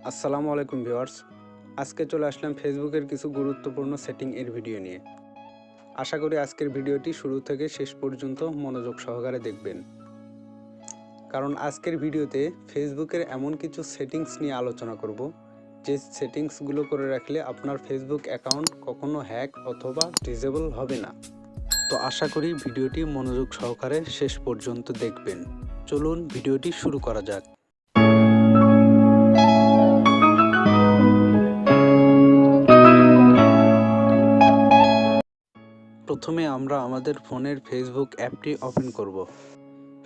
আসসালামু আলাইকুম ভিউয়ার্স। আজকে চলে আসলাম ফেসবুকের কিছু গুরুত্বপূর্ণ সেটিং এর ভিডিও নিয়ে। আশা করি আজকের ভিডিওটি শুরু থেকে শেষ পর্যন্ত মনোযোগ সহকারে দেখবেন, কারণ আজকের ভিডিওতে ফেসবুকের এমন কিছু সেটিংস নিয়ে আলোচনা করব যে সেটিংসগুলো করে রাখলে আপনার ফেসবুক অ্যাকাউন্ট কখনো হ্যাক অথবা ডিসেবল হবে না। তো আশা করি ভিডিওটি মনোযোগ সহকারে শেষ পর্যন্ত দেখবেন। চলুন ভিডিওটি শুরু করা যাক। প্রথমে আমরা আমাদের ফোনের ফেসবুক অ্যাপটি ওপেন করব।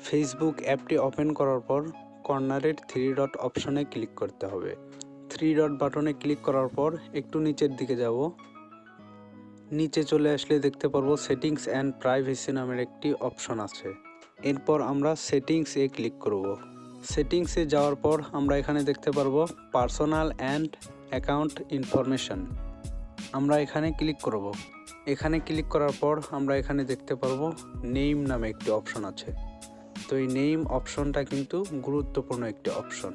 ফেসবুক অ্যাপটি ওপেন করার পর কর্নারের 3 ডট অপশনে ক্লিক করতে হবে। 3 ডট বাটনে ক্লিক করার পর একটু নিচের দিকে যাব। নিচে চলে আসলে দেখতে পারবো সেটিংস অ্যান্ড প্রাইভেসি নামের একটি অপশন আছে। এরপর আমরা সেটিংসে ক্লিক করব। সেটিংসে যাওয়ার পর আমরা এখানে দেখতে পারবো পার্সোনাল অ্যান্ড অ্যাকাউন্ট ইনফরমেশন। আমরা এখানে ক্লিক করব। এখানে ক্লিক করার পর আমরা এখানে দেখতে পারবো নেম নামে একটি অপশন আছে। তো এই নেম অপশনটা কিন্তু গুরুত্বপূর্ণ একটি অপশন।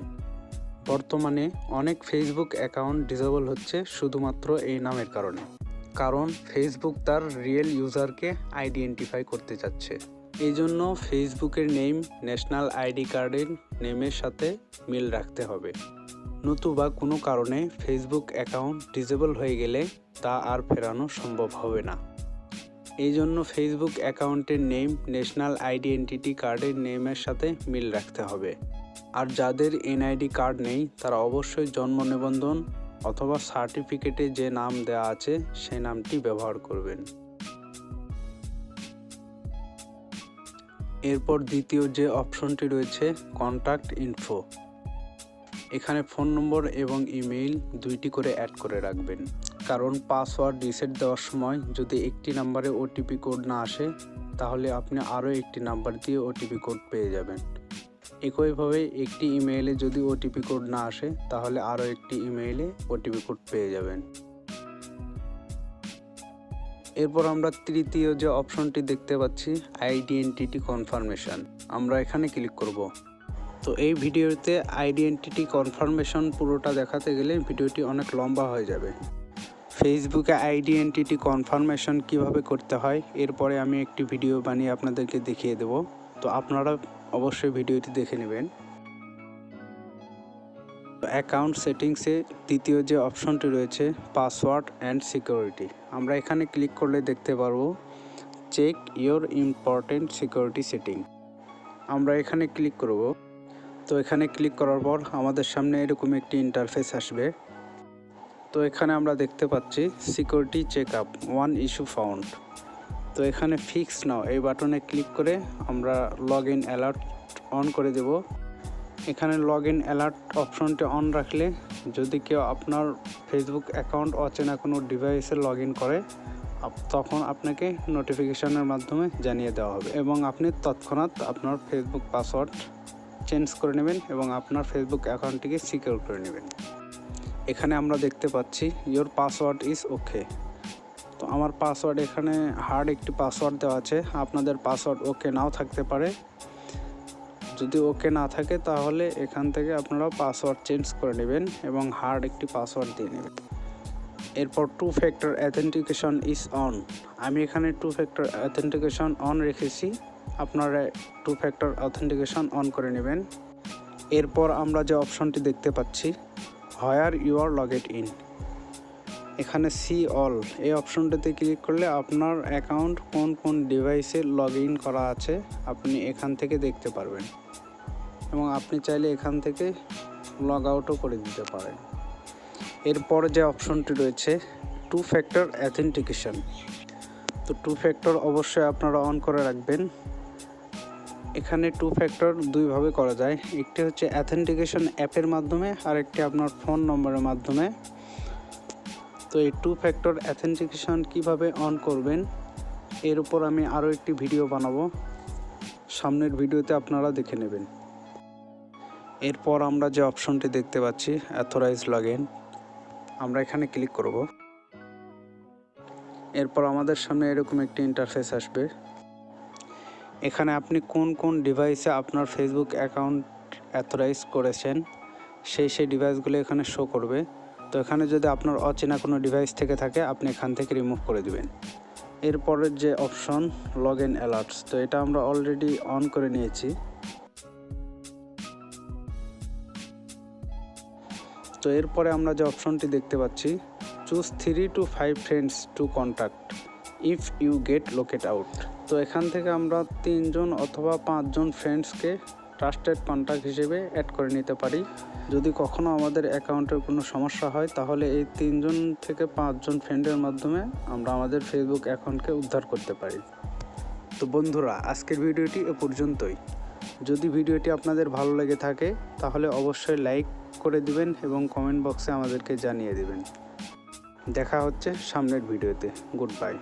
বর্তমানে অনেক ফেসবুক অ্যাকাউন্ট ডিসেবল হচ্ছে শুধুমাত্র এই নামের কারণে, কারণ ফেসবুক তার রিয়েল ইউজারকে আইডেন্টিফাই করতে চাচ্ছে। এই জন্য ফেসবুকের নেম ন্যাশনাল আইডি কার্ডের নেমের সাথে মিল রাখতে হবে, নতুবা কোনো কারণে ফেসবুক অ্যাকাউন্ট ডিসেবল হয়ে গেলে তা আর ফেরানো সম্ভব হবে না। এই জন্য ফেসবুক অ্যাকাউন্টের নেম ন্যাশনাল আইডেন্টিটি কার্ডের নেমের সাথে মিল রাখতে হবে। আর যাদের এনআইডি কার্ড নেই তারা অবশ্যই জন্ম নিবন্ধন অথবা সার্টিফিকেটে যে নাম দেওয়া আছে সেই নামটি ব্যবহার করবেন। এরপর দ্বিতীয় যে অপশনটি রয়েছে কন্ট্যাক্ট ইনফো। এখানে ফোন নম্বর এবং ইমেইল দুইটি করে অ্যাড করে রাখবেন, কারণ পাসওয়ার্ড রিসেট দেওয়ার সময় যদি একটি নাম্বারে ওটিপি কোড না আসে তাহলে আপনি আরও একটি নাম্বার দিয়ে ওটিপি কোড পেয়ে যাবেন। একইভাবে একটি ইমেইলে যদি ওটিপি কোড না আসে তাহলে আরও একটি ইমেইলে ওটিপি কোড পেয়ে যাবেন। এরপর আমরা তৃতীয় যে অপশনটি দেখতে পাচ্ছি আইডেন্টিটি কনফার্মেশন, আমরা এখানে ক্লিক করব। তো এই ভিডিওতে আইডেন্টিটি কনফার্মেশন পুরোটা দেখাতে গেলে ভিডিওটি অনেক লম্বা হয়ে যাবে। ফেসবুকে আইডেন্টিটি কনফার্মেশন কিভাবে করতে হয় এরপরে আমি একটি ভিডিও বানিয়ে আপনাদেরকে দেখিয়ে দেব, তো আপনারা অবশ্যই ভিডিওটি দেখে নেবেন। অ্যাকাউন্ট সেটিংসে দ্বিতীয় যে অপশনটি রয়েছে পাসওয়ার্ড অ্যান্ড সিকিউরিটি, আমরা এখানে ক্লিক করলে দেখতে পারবো check your important security setting. আমরা এখানে ক্লিক করব। তো এখানে ক্লিক করার পর আমাদের সামনে এরকম একটি ইন্টারফেস আসবে। তো এখানে আমরা দেখতে পাচ্ছি security checkup 1 issue found. তো এখানে ফিক্স নাও এই বাটনে ক্লিক করে আমরা লগ ইন অ্যালার্ট অন করে দেব। এখানে লগ ইন অ্যালার্ট অপশনটি অন রাখলে যদি কেউ আপনার ফেসবুক অ্যাকাউন্ট অচেনা কোনো ডিভাইসে লগ ইন করে তখন আপনাকে নোটিফিকেশনের মাধ্যমে জানিয়ে দেওয়া হবে এবং আপনি তৎক্ষণাৎ আপনার ফেসবুক পাসওয়ার্ড চেঞ্জ করে নেবেন এবং আপনার ফেসবুক অ্যাকাউন্টটিকে সিকিউর করে নেবেন। এখানে আমরা দেখতে পাচ্ছি ইওর পাসওয়ার্ড ইজ ওকে। তো আমার পাসওয়ার্ড এখানে হার্ড একটি পাসওয়ার্ড দেওয়া আছে, আপনাদের পাসওয়ার্ড ওকে নাও থাকতে পারে। যদি ওকে না থাকে তাহলে এখান থেকে আপনারা পাসওয়ার্ড চেঞ্জ করে নেবেন এবং হার্ড একটি পাসওয়ার্ড দিয়ে নেবেন। এরপর 2 ফ্যাক্টর অথেন্টিকেশন ইজ অন, আমি এখানে 2 ফ্যাক্টর অথেন্টিকেশন অন রেখেছি, আপনারা 2 ফ্যাক্টর অথেন্টিকেশন অন করে নেবেন। এরপর আমরা যে অপশনটি দেখতে পাচ্ছি where you are logged in, এখানে সি অল এই অপশনটিতে ক্লিক করলে আপনার অ্যাকাউন্ট কোন কোন ডিভাইসে লগ ইন করা আছে আপনি এখান থেকে দেখতে পারবেন এবং আপনি চাইলে এখান থেকে লগ আউটও করে দিতে পারেন। এরপর যে অপশনটি রয়েছে 2 ফ্যাক্টর অথেন্টিকেশন, তো 2 ফ্যাক্টর অবশ্যই আপনারা অন করে রাখবেন। এখানে 2 ফ্যাক্টর দুইভাবে করা যায়, একটি হচ্ছে অথেন্টিকেশন অ্যাপের মাধ্যমে আর একটি আপনার ফোন নম্বরের মাধ্যমে। তো এই 2 ফ্যাক্টর অথেন্টিকেশন কিভাবে অন করবেন এর উপর আমি আরও একটি ভিডিও বানাবো, সামনের ভিডিওতে আপনারা দেখে নেবেন। এরপর আমরা যে অপশনটি দেখতে পাচ্ছি অথরাইজ লগ ইন, আমরা এখানে ক্লিক করব। এরপর আমাদের সামনে এরকম একটি ইন্টারফেস আসবে। এখানে আপনি কোন কোন ডিভাইসে আপনার ফেসবুক অ্যাকাউন্ট অথরাইজ করেছেন সেই ডিভাইসগুলো এখানে শো করবে। তো এখানে যদি আপনার অচেনা কোনো ডিভাইস থেকে থাকে আপনি এখান থেকে রিমুভ করে দিবেন। এরপরের যে অপশন লগ ইন অ্যালার্টস, তো এটা আমরা অলরেডি অন করে নিয়েছি। তো এরপরে আমরা যে অপশনটি দেখতে পাচ্ছি, choose 3 to 5 friends to contact if you get locked out. তো এখান থেকে আমরা 3 জন অথবা 5 জন ফ্রেন্ডসকে ট্রাস্টেড কন্ট্যাক্ট হিসেবে অ্যাড করে নিতে পারি। যদি কখনও আমাদের অ্যাকাউন্টের কোনো সমস্যা হয় তাহলে এই 3 জন থেকে 5 জন ফ্রেন্ডের মাধ্যমে আমরা আমাদের ফেসবুক অ্যাকাউন্টকে উদ্ধার করতে পারি। তো বন্ধুরা, আজকের ভিডিওটি এ পর্যন্তই। যদি ভিডিওটি আপনাদের ভালো লেগে থাকে তাহলে অবশ্যই লাইক করে দিবেন এবং কমেন্ট বক্সে আমাদেরকে জানিয়ে দিবেন। দেখা হচ্ছে সামনের ভিডিওতে। Good bye.